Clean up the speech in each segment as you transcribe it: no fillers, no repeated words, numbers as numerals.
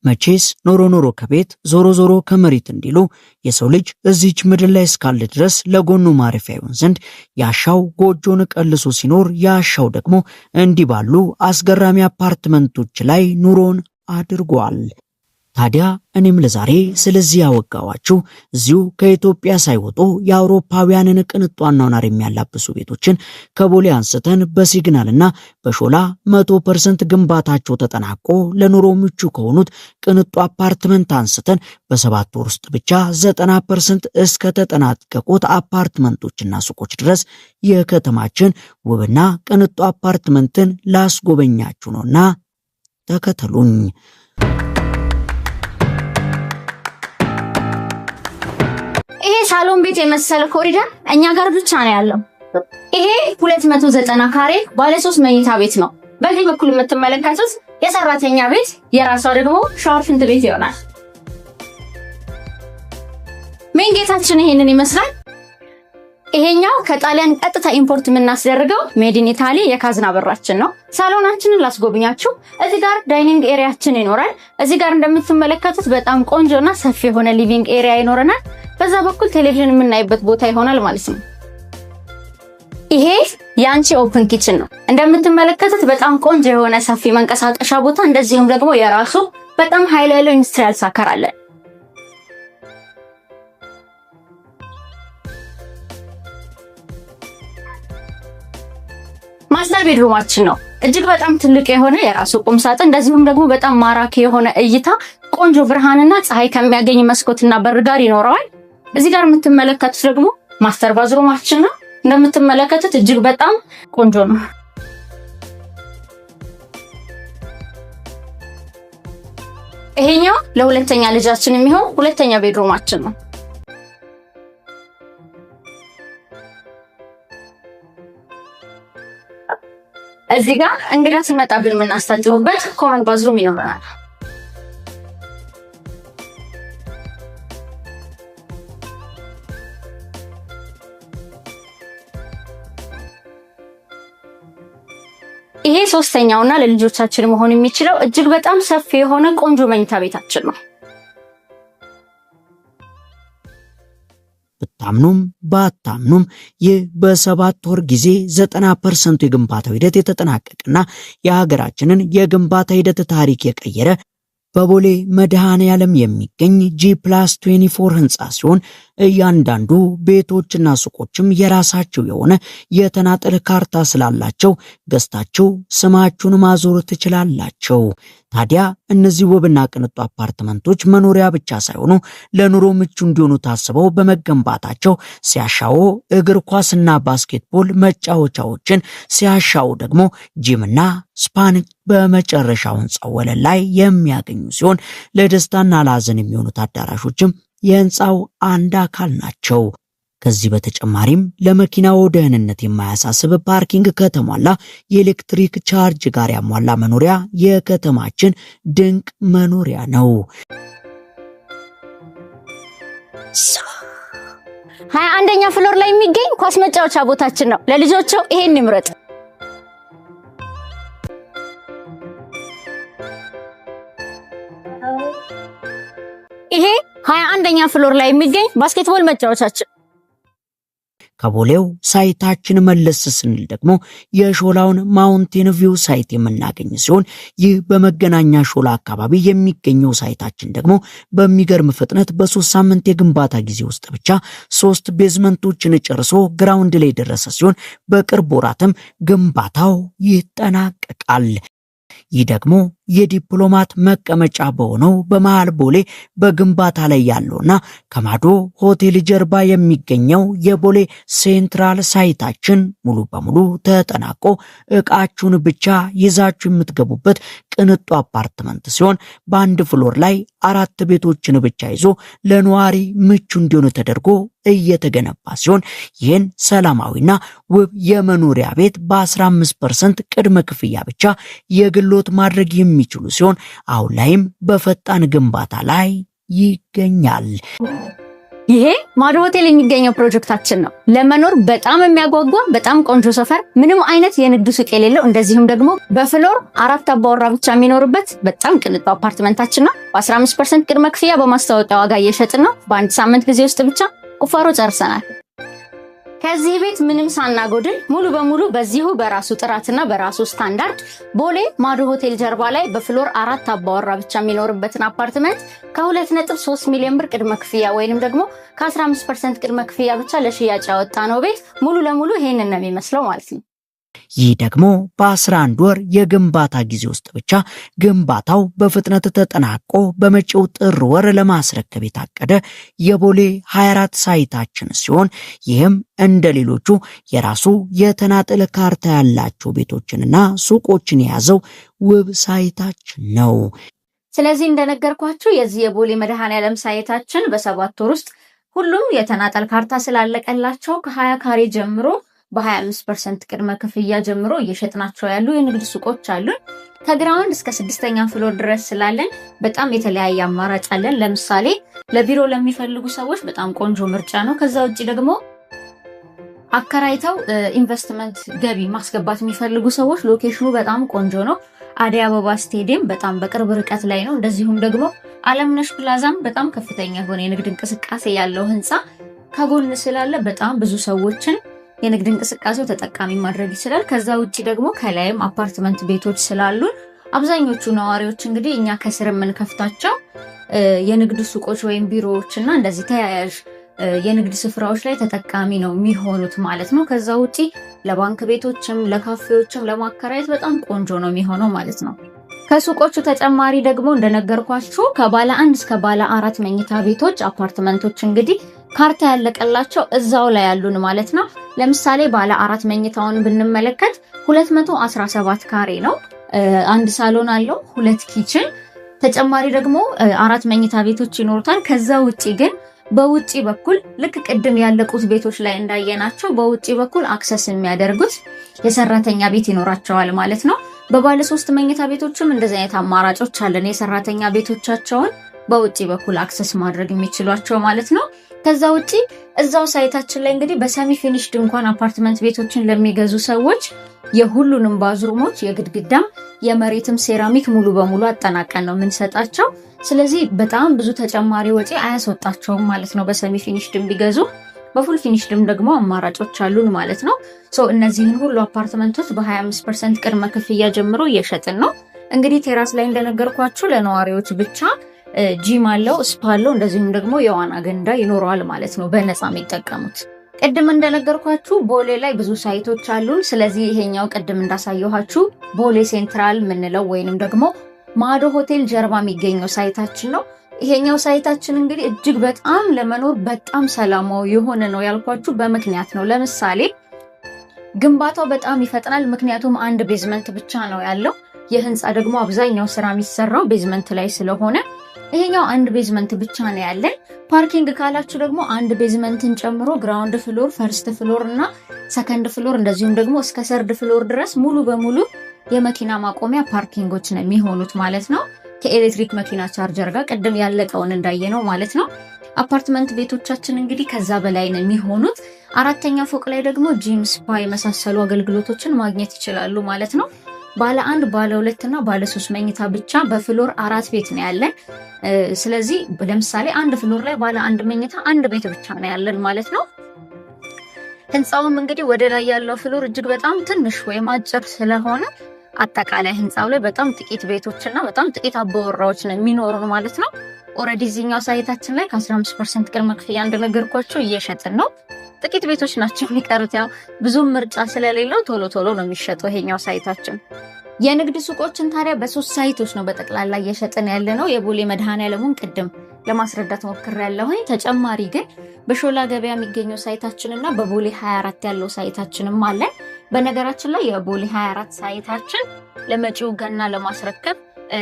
መቼስ ኖሮ ከቤት ዞሮ ከመሬት እንዲሉ የሰው ልጅ እዚች ምድር ላይ እስካለ ድረስ ለጎኑ ማረፊያ ይሆን ዘንድ ያሻው ጎጆን ቀልሶ ሲኖር ያሻው ደግሞ እንዲህ ባሉ አስገራሚ አፓርትመንቶች ላይ ኑሮን አድርጓል። ታዲያ እኔም ለዛሬ ስለዚህ ያወጋዋችሁ እዚሁ ከኢትዮጵያ ሳይወጡ የአውሮፓውያንን ቅንጡ አኗኗር የሚያላብሱ ቤቶችን ከቦሌ አንስተን በሲግናልና በሾላ 100% ግንባታቸው ተጠናቆ ለኑሮ ምቹ ከሆኑት ቅንጡ አፓርትመንት አንስተን በ7 ወር ውስጥ ብቻ 90% እስከ ተጠናቀቁት አፓርትመንቶችና ሱቆች ድረስ የከተማችን ውብና ቅንጡ አፓርትመንትን ላስጎበኛችሁ ነውና ተከተሉኝ። ይሄ ሳሎን ቤት የመሰለ ኮሪደር እኛ ጋር ብቻ ነው ያለው። ይሄ 290 ካሬ ባለ 3 መኝታ ቤት ነው። በዚህ በኩል የምትመለከቱት የሰራተኛ ቤት የራሷ ደግሞ ሻወር ሽንት ቤት ይሆናል። ሜን ጌታችን ይሄንን ይመስላል። ይሄኛው ከጣሊያን ቀጥታ ኢምፖርት የምናስደርገው ሜዲን ኢታሊ የካዝና በራችን ነው። ሳሎናችንን ላስጎብኛችሁ። እዚህ ጋር ዳይኒንግ ኤሪያችን ይኖራል። እዚህ ጋር እንደምትመለከቱት በጣም ቆንጆና ሰፊ የሆነ ሊቪንግ ኤሪያ ይኖረናል። በዛ በኩል ቴሌቪዥን የምናይበት ቦታ ይሆናል ማለት ነው። ይሄ ያንቺ ኦፕን ኪችን ነው። እንደምትመለከቱት በጣም ቆንጆ የሆነ ሰፊ መንቀሳቀሻ ቦታ፣ እንደዚሁም ደግሞ የራሱ በጣም ኃይል ያለው ኢንዱስትሪያል ሳከር አለ። ማስተር ቤድሩማችን ነው። እጅግ በጣም ትልቅ የሆነ የራሱ ቁም ሳጥን፣ እንደዚሁም ደግሞ በጣም ማራኪ የሆነ እይታ፣ ቆንጆ ብርሃንና ፀሐይ ከሚያገኝ መስኮትና በር ጋር ይኖረዋል። እዚህ ጋር የምትመለከቱት ደግሞ ማስተር ባዝሩማችን ነው። እንደምትመለከቱት እጅግ በጣም ቆንጆ ነው። ይሄኛው ለሁለተኛ ልጃችን የሚሆን ሁለተኛ ቤድሩማችን ነው። እዚህ ጋር እንግዳ ሲመጣብን የምናስታጥብበት ኮመን ባዝሩም ይኖረናል። ይሄ ሶስተኛውና ለልጆቻችን መሆን የሚችለው እጅግ በጣም ሰፊ የሆነ ቆንጆ መኝታ ቤታችን ነው። ብታምኑም ባታምኑም ይህ በ7 ወር ጊዜ 90% የግንባታው ሂደት የተጠናቀቀና የሀገራችንን የግንባታ ሂደት ታሪክ የቀየረ በቦሌ መድኃኔዓለም የሚገኝ G+24 ህንጻ ሲሆን እያንዳንዱ ቤቶችና ሱቆችም የራሳቸው የሆነ የተናጠል ካርታ ስላላቸው ገዝታችሁ ስማችሁን ማዞር ትችላላችሁ። ታዲያ እነዚህ ውብና ቅንጡ አፓርትመንቶች መኖሪያ ብቻ ሳይሆኑ ለኑሮ ምቹ እንዲሆኑ ታስበው በመገንባታቸው ሲያሻው እግር ኳስና ባስኬትቦል መጫወቻዎችን ሲያሻው ደግሞ ጂምና ስፓን በመጨረሻው ህንጻው ወለል ላይ የሚያገኙ ሲሆን ለደስታና ለሐዘን የሚሆኑት አዳራሾችም የህንጻው አንድ አካል ናቸው። ከዚህ በተጨማሪም ለመኪናው ደህንነት የማያሳስብ ፓርኪንግ ከተሟላ የኤሌክትሪክ ቻርጅ ጋር ያሟላ መኖሪያ የከተማችን ድንቅ መኖሪያ ነው። 21ኛ ፍሎር ላይ የሚገኝ ኳስ መጫወቻ ቦታችን ነው። ለልጆቹ ይሄን ይምረጥ። ይሄ 21ኛ ፍሎር ላይ የሚገኝ ባስኬትቦል መጫወቻችን። ከቦሌው ሳይታችን መለስ ስንል ደግሞ የሾላውን ማውንቴን ቪው ሳይት የምናገኝ ሲሆን ይህ በመገናኛ ሾላ አካባቢ የሚገኘው ሳይታችን ደግሞ በሚገርም ፍጥነት በ3 ሳምንት የግንባታ ጊዜ ውስጥ ብቻ 3 ቤዝመንቶችን ጨርሶ ግራውንድ ላይ ደረሰ ሲሆን በቅርብ ወራትም ግንባታው ይጠናቀቃል። ይህ ደግሞ የዲፕሎማት መቀመጫ በሆነው በመሃል ቦሌ በግንባታ ላይ ያለውና ከማዶ ሆቴል ጀርባ የሚገኘው የቦሌ ሴንትራል ሳይታችን ሙሉ በሙሉ ተጠናቆ ዕቃችሁን ብቻ ይዛችሁ የምትገቡበት ቅንጡ አፓርትመንት ሲሆን በአንድ ፍሎር ላይ 4 ቤቶችን ብቻ ይዞ ለነዋሪ ምቹ እንዲሆን ተደርጎ እየተገነባ ሲሆን ይህን ሰላማዊና ውብ የመኖሪያ ቤት በ15% ቅድመ ክፍያ ብቻ የግሎት ማድረግ የሚችሉ ሲሆን አሁን ላይም በፈጣን ግንባታ ላይ ይገኛል። ይሄ ማዶ ሆቴል የሚገኘው ፕሮጀክታችን ነው። ለመኖር በጣም የሚያጓጓ በጣም ቆንጆ ሰፈር፣ ምንም አይነት የንግድ ሱቅ የሌለው፣ እንደዚሁም ደግሞ በፍሎር 4 አባወራ ብቻ የሚኖርበት በጣም ቅንጡ አፓርትመንታችን ነው። በ15% ቅድመ ክፍያ በማስታወቂያ ዋጋ እየሸጥን ነው። በአንድ ሳምንት ጊዜ ውስጥ ብቻ ቁፋሮ ጨርሰናል። ከዚህ ቤት ምንም ሳናጎድል ሙሉ በሙሉ በዚሁ በራሱ ጥራትና በራሱ ስታንዳርድ ቦሌ ማዶ ሆቴል ጀርባ ላይ በፍሎር 4 አባወራ ብቻ የሚኖርበትን አፓርትመንት ከ2.3 ሚሊዮን ብር ቅድመ ክፍያ ወይንም ደግሞ ከ15% ቅድመ ክፍያ ብቻ ለሽያጭ ያወጣ ነው ቤት ሙሉ ለሙሉ ይሄንን ነው የሚመስለው ማለት ነው። ይህ ደግሞ በ11 ወር የግንባታ ጊዜ ውስጥ ብቻ ግንባታው በፍጥነት ተጠናቆ በመጪው ጥር ወር ለማስረከብ የታቀደ የቦሌ 24 ሳይታችን ሲሆን ይህም እንደ ሌሎቹ የራሱ የተናጠለ ካርታ ያላቸው ቤቶችንና ሱቆችን የያዘው ውብ ሳይታችን ነው። ስለዚህ እንደነገርኳችሁ የዚህ የቦሌ መድኃኔዓለም ሳይታችን በ7 ወር ውስጥ ሁሉም የተናጠል ካርታ ስላለቀላቸው ከ20 ካሬ ጀምሮ በ25% ቅድመ ክፍያ ጀምሮ እየሸጥናቸው ያሉ የንግድ ሱቆች አሉን። ከግራውንድ እስከ 6ኛ ፍሎር ድረስ ስላለን በጣም የተለያየ አማራጭ አለን። ለምሳሌ ለቢሮ ለሚፈልጉ ሰዎች በጣም ቆንጆ ምርጫ ነው። ከዛ ውጪ ደግሞ አከራይተው ኢንቨስትመንት ገቢ ማስገባት የሚፈልጉ ሰዎች ሎኬሽኑ በጣም ቆንጆ ነው። አደይ አበባ ስቴዲየም በጣም በቅርብ ርቀት ላይ ነው። እንደዚሁም ደግሞ አለምነሽ ፕላዛም በጣም ከፍተኛ የሆነ የንግድ እንቅስቃሴ ያለው ህንፃ ከጎን ስላለ በጣም ብዙ ሰዎችን የንግድ እንቅስቃሴው ተጠቃሚ ማድረግ ይችላል። ከዛ ውጪ ደግሞ ከላይም አፓርትመንት ቤቶች ስላሉን አብዛኞቹ ነዋሪዎች እንግዲህ እኛ ከስር የምንከፍታቸው የንግድ ሱቆች ወይም ቢሮዎችና እንደዚህ ተያያዥ የንግድ ስፍራዎች ላይ ተጠቃሚ ነው የሚሆኑት ማለት ነው። ከዛ ውጪ ለባንክ ቤቶችም ለካፌዎችም ለማከራየት በጣም ቆንጆ ነው የሚሆነው ማለት ነው። ከሱቆቹ ተጨማሪ ደግሞ እንደነገርኳችሁ ከባለ 1 እስከ ባለ 4 መኝታ ቤቶች አፓርትመንቶች እንግዲህ ካርታ ያለቀላቸው እዛው ላይ ያሉን ማለት ነው። ለምሳሌ ባለ 4 መኝታውን ብንመለከት 217 ካሬ ነው። አንድ ሳሎን አለው፣ 2 ኪችን፣ ተጨማሪ ደግሞ 4 መኝታ ቤቶች ይኖሩታል። ከዛ ውጪ ግን በውጪ በኩል ልክ ቅድም ያለቁት ቤቶች ላይ እንዳየናቸው በውጪ በኩል አክሰስ የሚያደርጉት የሰራተኛ ቤት ይኖራቸዋል ማለት ነው። በባለ 3 መኝታ ቤቶችም እንደዚህ አይነት አማራጮች አለን። የሰራተኛ ቤቶቻቸውን በውጪ በኩል አክሰስ ማድረግ የሚችሏቸው ማለት ነው። ከዛ ውጪ እዛው ሳይታችን ላይ እንግዲህ በሰሚ ፊኒሽድ እንኳን አፓርትመንት ቤቶችን ለሚገዙ ሰዎች የሁሉንም ባዝሩሞች የግድግዳም የመሬትም ሴራሚክ ሙሉ በሙሉ አጠናቀን ነው የምንሰጣቸው። ስለዚህ በጣም ብዙ ተጨማሪ ወጪ አያስወጣቸውም ማለት ነው በሰሚ ፊኒሽድም ቢገዙ። በፉል ፊኒሽድም ደግሞ አማራጮች አሉን ማለት ነው። እነዚህን ሁሉ አፓርትመንቶች በ25% ቅድመ ክፍያ ጀምሮ እየሸጥን ነው። እንግዲህ ቴራስ ላይ እንደነገርኳችሁ ለነዋሪዎች ብቻ ጂም አለው፣ ስፓ አለው፣ እንደዚሁም ደግሞ የዋና ገንዳ ይኖረዋል ማለት ነው በነፃ የሚጠቀሙት። ቅድም እንደነገርኳችሁ ቦሌ ላይ ብዙ ሳይቶች አሉን። ስለዚህ ይሄኛው ቅድም እንዳሳየኋችሁ ቦሌ ሴንትራል የምንለው ወይንም ደግሞ ማዶ ሆቴል ጀርባ የሚገኘው ሳይታችን ነው። ይሄኛው ሳይታችን እንግዲህ እጅግ በጣም ለመኖር በጣም ሰላማዊ የሆነ ነው ያልኳችሁ በምክንያት ነው። ለምሳሌ ግንባታው በጣም ይፈጥናል፣ ምክንያቱም አንድ ቤዝመንት ብቻ ነው ያለው። የህንፃ ደግሞ አብዛኛው ስራ የሚሰራው ቤዝመንት ላይ ስለሆነ ይሄኛው አንድ ቤዝመንት ብቻ ነው ያለን። ፓርኪንግ ካላችሁ ደግሞ አንድ ቤዝመንትን ጨምሮ ግራውንድ ፍሎር፣ ፈርስት ፍሎር እና ሰከንድ ፍሎር እንደዚሁም ደግሞ እስከ ሰርድ ፍሎር ድረስ ሙሉ በሙሉ የመኪና ማቆሚያ ፓርኪንጎች ነው የሚሆኑት ማለት ነው። ከኤሌክትሪክ መኪና ቻርጀር ጋር ቅድም ያለቀውን እንዳየነው ማለት ነው። አፓርትመንት ቤቶቻችን እንግዲህ ከዛ በላይ ነው የሚሆኑት። 4ኛ ፎቅ ላይ ደግሞ ጂም፣ ስፓ የመሳሰሉ አገልግሎቶችን ማግኘት ይችላሉ ማለት ነው። ባለ 1፣ ባለ 2 እና ባለ 3 መኝታ ብቻ በፍሎር 4 ቤት ነው ያለን። ስለዚህ ለምሳሌ አንድ ፍሎር ላይ ባለ 1 መኝታ 1 ቤት ብቻ ነው ያለን ማለት ነው። ህንፃውም እንግዲህ ወደ ላይ ያለው ፍሎር እጅግ በጣም ትንሽ ወይም አጭር ስለሆነ አጠቃላይ ህንፃው ላይ በጣም ጥቂት ቤቶችና በጣም ጥቂት አባወራዎች ነው የሚኖሩን ማለት ነው። ኦልሬዲ እዚህኛው ሳይታችን ላይ ከ15% ቅድመ ክፍያ እንደነገርኳችሁ እየሸጥን ነው። ጥቂት ቤቶች ናቸው የሚቀሩት። ያው ብዙም ምርጫ ስለሌለው ቶሎ ቶሎ ነው የሚሸጠው ይሄኛው ሳይታችን። የንግድ ሱቆችን ታዲያ በ3 ሳይቶች ነው በጠቅላላ እየሸጥን ያለ ነው። የቦሌ መድኃኔዓለሙን ቅድም ለማስረዳት ሞክሬያለሁኝ። ተጨማሪ ግን በሾላ ገበያ የሚገኘው ሳይታችንና በቦሌ 24 ያለው ሳይታችንም አለ። በነገራችን ላይ የቦሌ 24 ሳይታችን ለመጪው ገና ለማስረከብ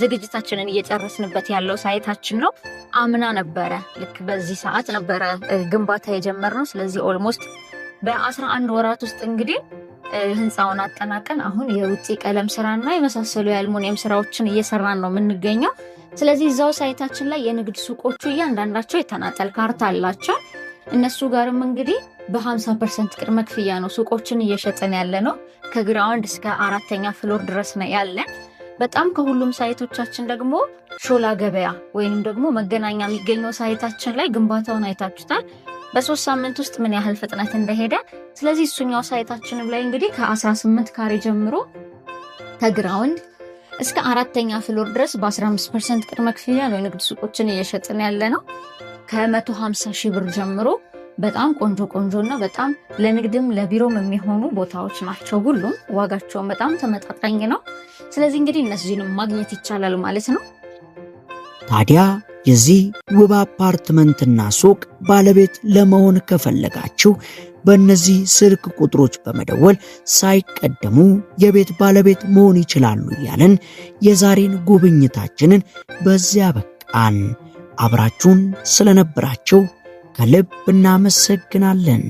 ዝግጅታችንን እየጨረስንበት ያለው ሳይታችን ነው። አምና ነበረ ልክ በዚህ ሰዓት ነበረ ግንባታ የጀመርነው። ስለዚህ ኦልሞስት በ11 ወራት ውስጥ እንግዲህ ህንፃውን አጠናቀን አሁን የውጭ ቀለም ስራና የመሳሰሉ የአልሙኒየም ስራዎችን እየሰራን ነው የምንገኘው። ስለዚህ እዛው ሳይታችን ላይ የንግድ ሱቆቹ እያንዳንዳቸው የተናጠል ካርታ አላቸው። እነሱ ጋርም እንግዲህ በ50% ቅድመ ክፍያ ነው ሱቆችን እየሸጠን ያለ ነው። ከግራውንድ እስከ 4ኛ ፍሎር ድረስ ነው ያለን። በጣም ከሁሉም ሳይቶቻችን ደግሞ ሾላ ገበያ ወይንም ደግሞ መገናኛ የሚገኘው ሳይታችን ላይ ግንባታውን አይታችሁታል። በ3 ሳምንት ውስጥ ምን ያህል ፍጥነት እንደሄደ። ስለዚህ እሱኛው ሳይታችንም ላይ እንግዲህ ከ18 ካሬ ጀምሮ ከግራውንድ እስከ 4ኛ ፍሎር ድረስ በ15% ቅድመ ክፍያ ነው የንግድ ሱቆችን እየሸጥን ያለ ነው። ከ150 ሺህ ብር ጀምሮ በጣም ቆንጆና በጣም ለንግድም ለቢሮም የሚሆኑ ቦታዎች ናቸው። ሁሉም ዋጋቸውን በጣም ተመጣጣኝ ነው። ስለዚህ እንግዲህ እነዚህንም ማግኘት ይቻላል ማለት ነው። ታዲያ የዚህ ውብ አፓርትመንትና ሱቅ ባለቤት ለመሆን ከፈለጋችሁ በእነዚህ ስልክ ቁጥሮች በመደወል ሳይቀደሙ የቤት ባለቤት መሆን ይችላሉ እያለን የዛሬን ጉብኝታችንን በዚያ በቃን። አብራችሁን ስለነበራችሁ ከልብ እናመሰግናለን።